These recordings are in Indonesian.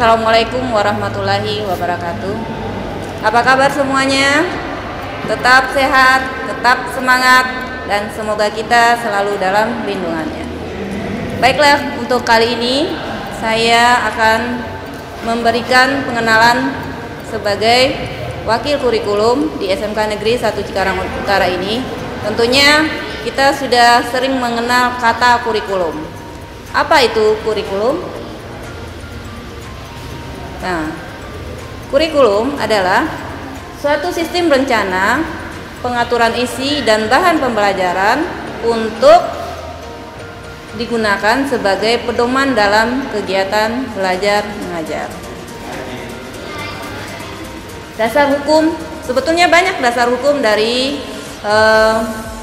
Assalamualaikum warahmatullahi wabarakatuh. Apa kabar semuanya? Tetap sehat, tetap semangat, dan semoga kita selalu dalam lindungannya. Baiklah, untuk kali ini saya akan memberikan pengenalan sebagai wakil kurikulum di SMK Negeri 1 Cikarang Utara ini. Tentunya kita sudah sering mengenal kata kurikulum. Apa itu kurikulum? Nah, kurikulum adalah suatu sistem rencana, pengaturan isi dan bahan pembelajaran untuk digunakan sebagai pedoman dalam kegiatan belajar mengajar. Dasar hukum, sebetulnya banyak dasar hukum dari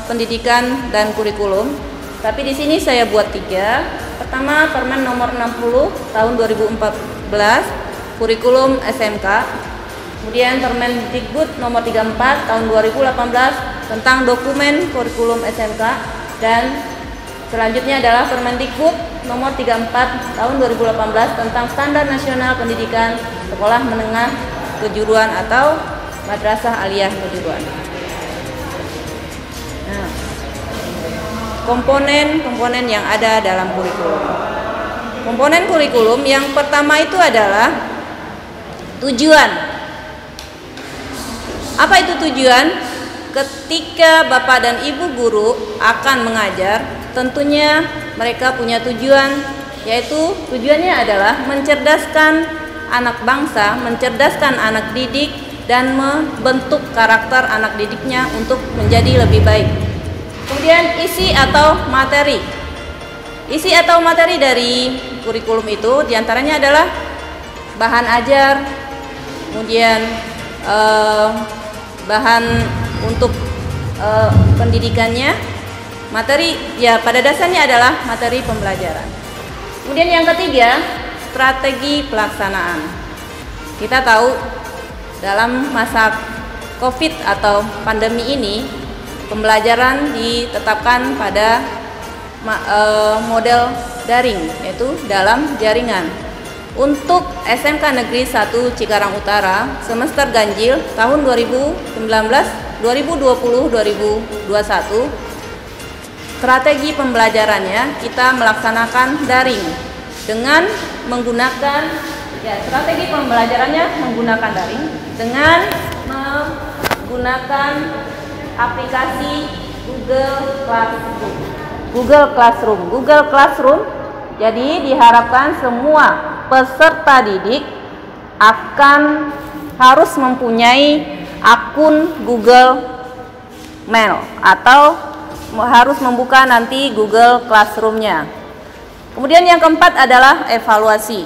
pendidikan dan kurikulum, tapi di sini saya buat 3. Pertama, Permen nomor 60 tahun 2014 kurikulum SMK. Kemudian Permendikbud nomor 34 tahun 2018 tentang dokumen kurikulum SMK, dan selanjutnya adalah Permendikbud nomor 34 tahun 2018 tentang standar nasional pendidikan sekolah menengah kejuruan atau madrasah aliyah kejuruan. Nah, komponen-komponen yang ada dalam kurikulum. Komponen kurikulum yang pertama itu adalah tujuan. Apa itu tujuan? Ketika Bapak dan Ibu guru akan mengajar, tentunya mereka punya tujuan, yaitu tujuannya adalah mencerdaskan anak bangsa, mencerdaskan anak didik, dan membentuk karakter anak didiknya untuk menjadi lebih baik. Kemudian isi atau materi. Isi atau materi dari kurikulum itu diantaranya adalah bahan ajar, kemudian bahan untuk pendidikannya, materi ya pada dasarnya adalah materi pembelajaran. Kemudian yang ketiga, strategi pelaksanaan. Kita tahu dalam masa COVID atau pandemi ini, pembelajaran ditetapkan pada model daring, yaitu dalam jaringan. Untuk SMK Negeri 1 Cikarang Utara semester ganjil tahun 2019-2020-2021, strategi pembelajarannya kita melaksanakan daring dengan menggunakan strategi pembelajarannya menggunakan daring dengan menggunakan aplikasi Google Classroom. Jadi diharapkan semua peserta didik akan harus mempunyai akun Google Mail atau harus membuka nanti Google Classroom-nya. Kemudian yang keempat adalah evaluasi.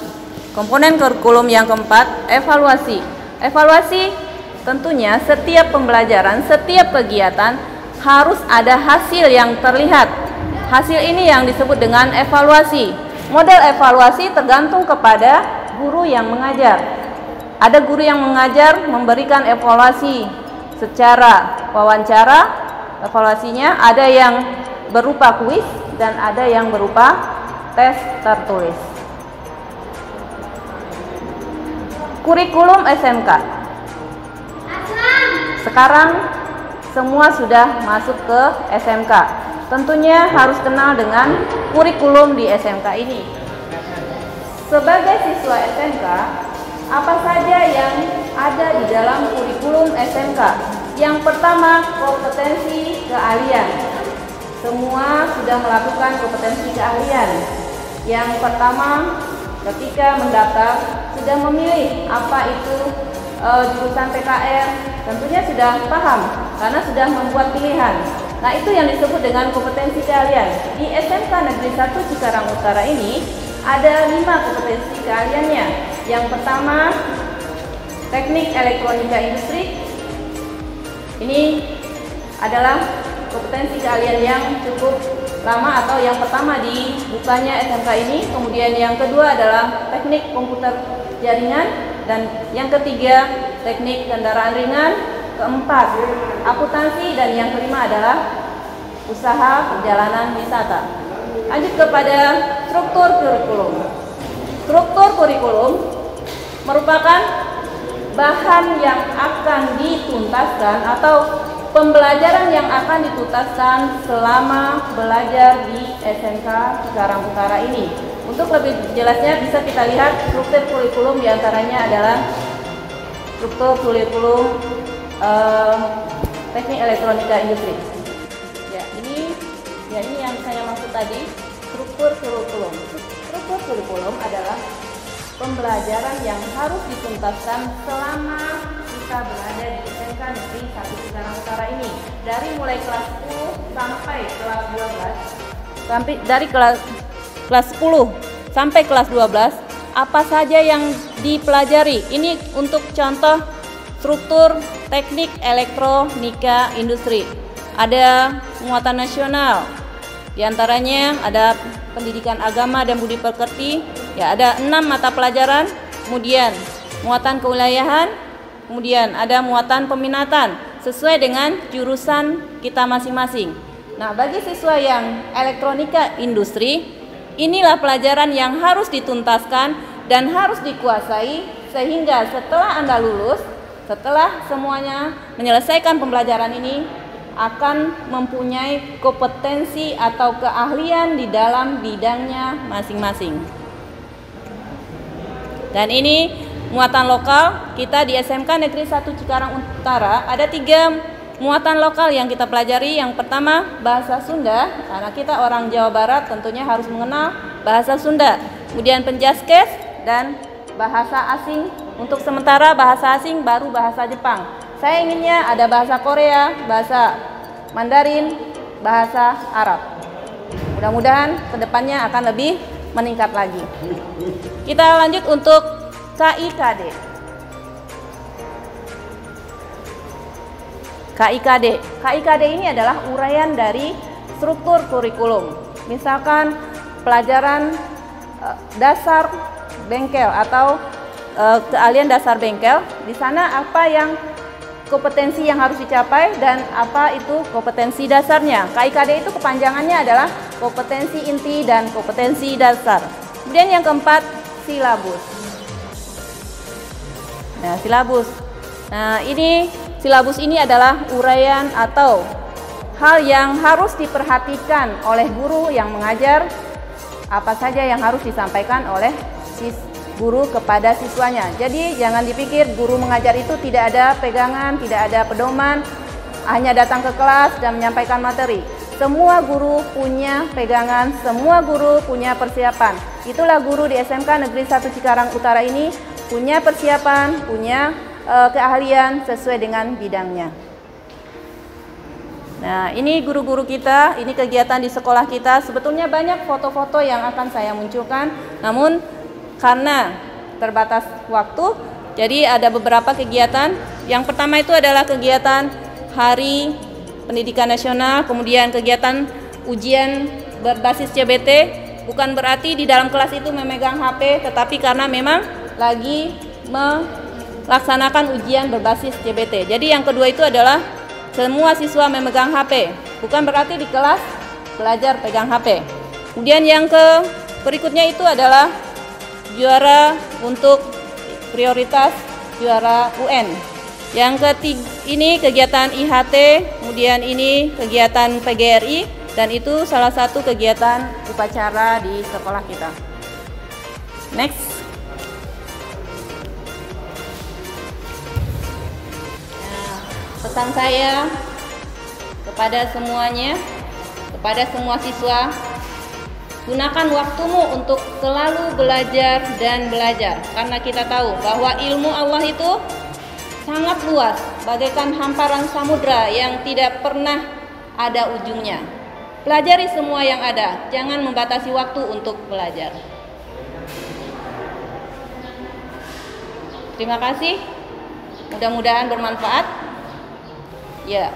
Komponen kurikulum yang keempat, evaluasi. Evaluasi tentunya setiap pembelajaran, setiap kegiatan harus ada hasil yang terlihat. Hasil ini yang disebut dengan evaluasi. Model evaluasi tergantung kepada guru yang mengajar. Ada guru yang mengajar memberikan evaluasi secara wawancara, evaluasinya ada yang berupa kuis dan ada yang berupa tes tertulis. Kurikulum SMK. Sekarang semua sudah masuk ke SMK. Tentunya harus kenal dengan kurikulum di SMK ini. Sebagai siswa SMK, apa saja yang ada di dalam kurikulum SMK? Yang pertama, kompetensi keahlian. Semua sudah melakukan kompetensi keahlian. Yang pertama, ketika mendaftar sudah memilih apa itu jurusan PKR, tentunya sudah paham karena sudah membuat pilihan. Nah, itu yang disebut dengan kompetensi keahlian. Di SMK Negeri 1 Cikarang Utara ini ada 5 kompetensi keahliannya. Yang pertama, teknik elektronika industri. Ini adalah kompetensi keahlian yang cukup lama atau yang pertama dibukanya SMK ini. Kemudian yang kedua adalah teknik komputer jaringan, dan yang ketiga teknik kendaraan ringan, keempat akuntansi, dan yang kelima adalah usaha perjalanan wisata. Lanjut kepada struktur kurikulum. Struktur kurikulum merupakan bahan yang akan dituntaskan atau pembelajaran yang akan dituntaskan selama belajar di SMK Cikarang Utara ini. Untuk lebih jelasnya bisa kita lihat struktur kurikulum, diantaranya adalah struktur kurikulum teknik elektronika industri. Ya, ini yang saya maksud tadi, struktur kurikulum. Struktur kurikulum adalah pembelajaran yang harus dituntaskan selama kita berada di SMK Negeri 1 Cikarang Utara ini, dari mulai kelas 10 sampai kelas 12. Dari kelas 10 sampai kelas 12, apa saja yang dipelajari? Ini untuk contoh struktur teknik elektronika industri. Ada muatan nasional, diantaranya ada pendidikan agama dan budi pekerti, ya, ada 6 mata pelajaran, kemudian muatan kewilayahan, kemudian ada muatan peminatan sesuai dengan jurusan kita masing-masing. Nah, bagi siswa yang elektronika industri, inilah pelajaran yang harus dituntaskan dan harus dikuasai, sehingga setelah Anda lulus, setelah semuanya menyelesaikan pembelajaran ini, akan mempunyai kompetensi atau keahlian di dalam bidangnya masing-masing. Dan ini muatan lokal, kita di SMK Negeri 1 Cikarang Utara ada 3 muatan lokal yang kita pelajari. Yang pertama bahasa Sunda, karena kita orang Jawa Barat tentunya harus mengenal bahasa Sunda. Kemudian penjaskes dan bahasa asing. Untuk sementara bahasa asing baru bahasa Jepang. Saya inginnya ada bahasa Korea, bahasa Mandarin, bahasa Arab. Mudah-mudahan kedepannya akan lebih meningkat lagi. Kita lanjut untuk KIKD. KIKD ini adalah uraian dari struktur kurikulum. Misalkan pelajaran dasar bengkel atau keahlian dasar bengkel. Di sana apa yang kompetensi yang harus dicapai dan apa itu kompetensi dasarnya. KIKD itu kepanjangannya adalah kompetensi inti dan kompetensi dasar. Kemudian yang keempat, silabus. Nah, silabus. Nah, silabus ini adalah uraian atau hal yang harus diperhatikan oleh guru yang mengajar, apa saja yang harus disampaikan oleh guru kepada siswanya. Jadi jangan dipikir guru mengajar itu tidak ada pegangan, tidak ada pedoman, hanya datang ke kelas dan menyampaikan materi. Semua guru punya pegangan, semua guru punya persiapan. Itulah guru di SMK Negeri 1 Cikarang Utara ini punya persiapan, punya keahlian sesuai dengan bidangnya. Nah, ini guru-guru kita, ini kegiatan di sekolah kita. Sebetulnya banyak foto-foto yang akan saya munculkan, namun karena terbatas waktu, jadi ada beberapa kegiatan. Yang pertama itu adalah kegiatan Hari Pendidikan Nasional, kemudian kegiatan ujian berbasis CBT. Bukan berarti di dalam kelas itu memegang HP, tetapi karena memang lagi melaksanakan ujian berbasis CBT. Jadi yang kedua itu adalah semua siswa memegang HP. Bukan berarti di kelas belajar pegang HP. Kemudian yang berikutnya itu adalah juara untuk prioritas juara UN. Yang ketiga ini kegiatan IHT, kemudian ini kegiatan PGRI, dan itu salah satu kegiatan upacara di sekolah kita. Next. Nah, pesan saya kepada semuanya, kepada semua siswa, gunakan waktumu untuk selalu belajar dan belajar, karena kita tahu bahwa ilmu Allah itu sangat luas, bagaikan hamparan samudra yang tidak pernah ada ujungnya. Pelajari semua yang ada, jangan membatasi waktu untuk belajar. Terima kasih, mudah-mudahan bermanfaat. Ya.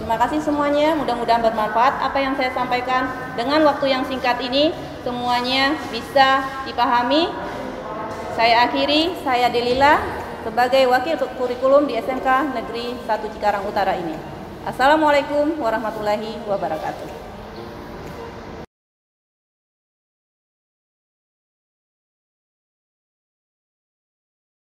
Terima kasih semuanya, mudah-mudahan bermanfaat apa yang saya sampaikan. Dengan waktu yang singkat ini, semuanya bisa dipahami. Saya akhiri, saya Delila sebagai Wakil Kurikulum di SMK Negeri 1 Cikarang Utara ini. Assalamualaikum warahmatullahi wabarakatuh.